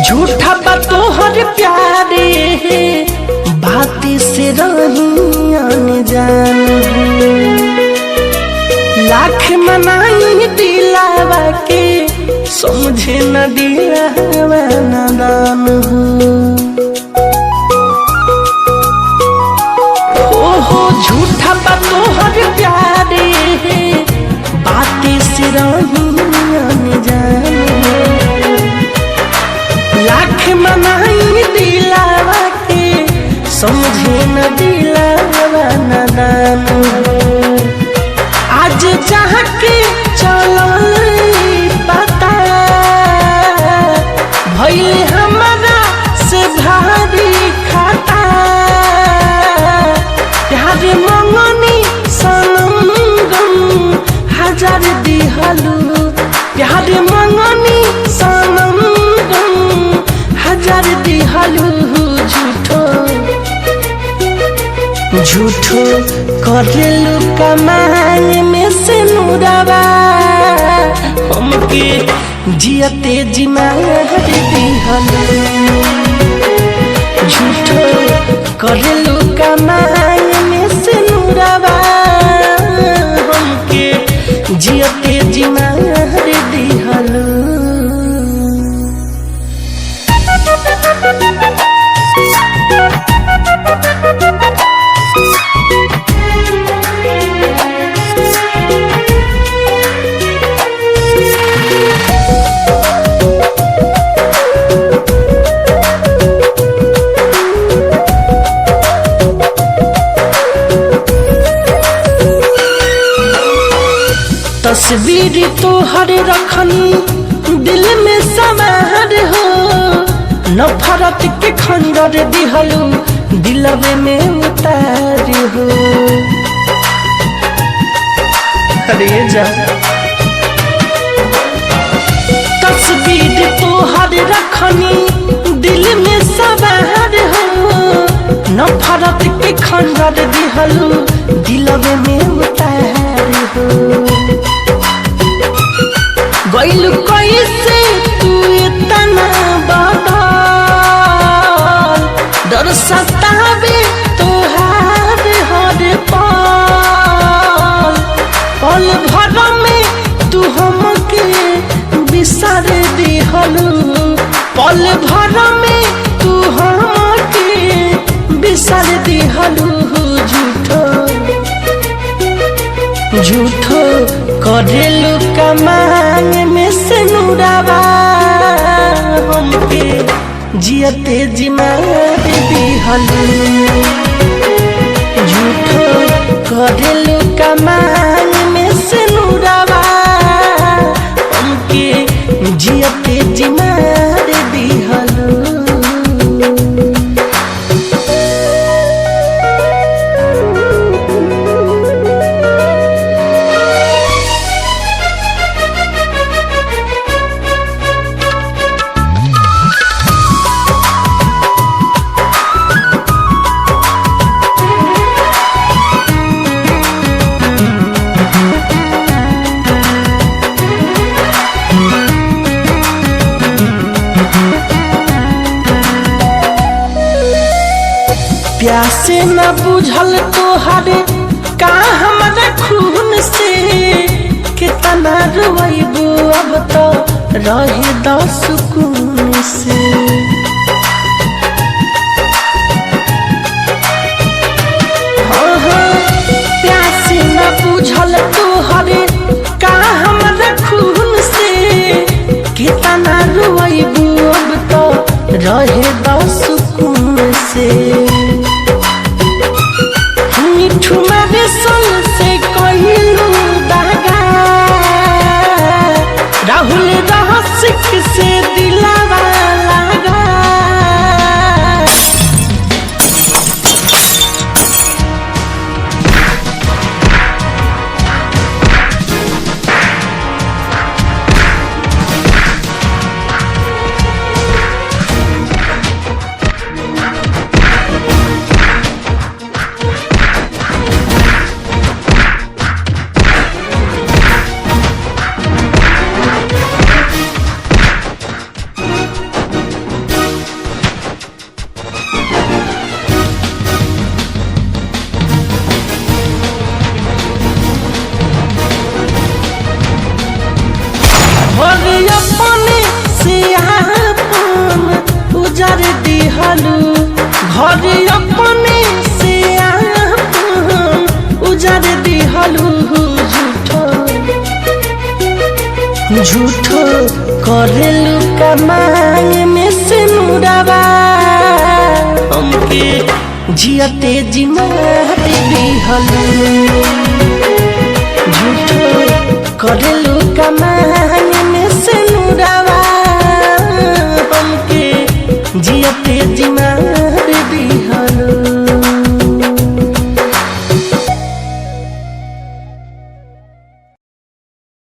झूठा बा तोहर प्यारे बाती से रही अनजान लाख मनाई दिलावा के समझे न दिलावा नादान हो झूठा बा तोहर प्यारे बाती से रही अनजान लाख मनाई दिलावा के समझे न दिलावा नादान आज जहाँ के चलो पता भइले हमारा से भारी खाता प्यार मंगनी सनम गम हजार दिहलू प्यार मंगनी सनम गम हजार दिहलू झूठो करेलू कमाई में से नूरावा हमके जियते जिमार दिहलू झूठो करेलू कमाई में से नूरावा हमके जियते जिमार दिहलू तस्वीर तोहर रखनी दिल में समार हो नफरत के खंडर दिहलू दिलवे में उतार हो अरे जा तस्वीर तोहर रखनी दिल में समार हो नफरत के खंडर दिहलू दिलवे में उतार हो गइलू कैसे तू इतना बदल डर सतावे तोहार हर पल पल भर में तू हमके बिसर दिहलू पल भर में तू हमके बिसर दिहलू झूठो करेलू कमांग में से नूरावा हमके जियते जिमार दिहलू झूठो करेलू कमांग में से नूरावा हमके जियते जिमार दिहलू प्यासे न बुझल तोहरे का हमारा खून से कितना रोइबू अब तो रहे दो सुकून से प्यासे न बुझल तोहरे का हमारा खून से कितना रोइबू अब तो रहे दो सुकून से से कहिलू दागा राहुल रहसिक से दिलावा लगा झूठो करेलू कमांग में से नुरावा हमके जियते जिमार दिहलू झूठो करेलू कमांग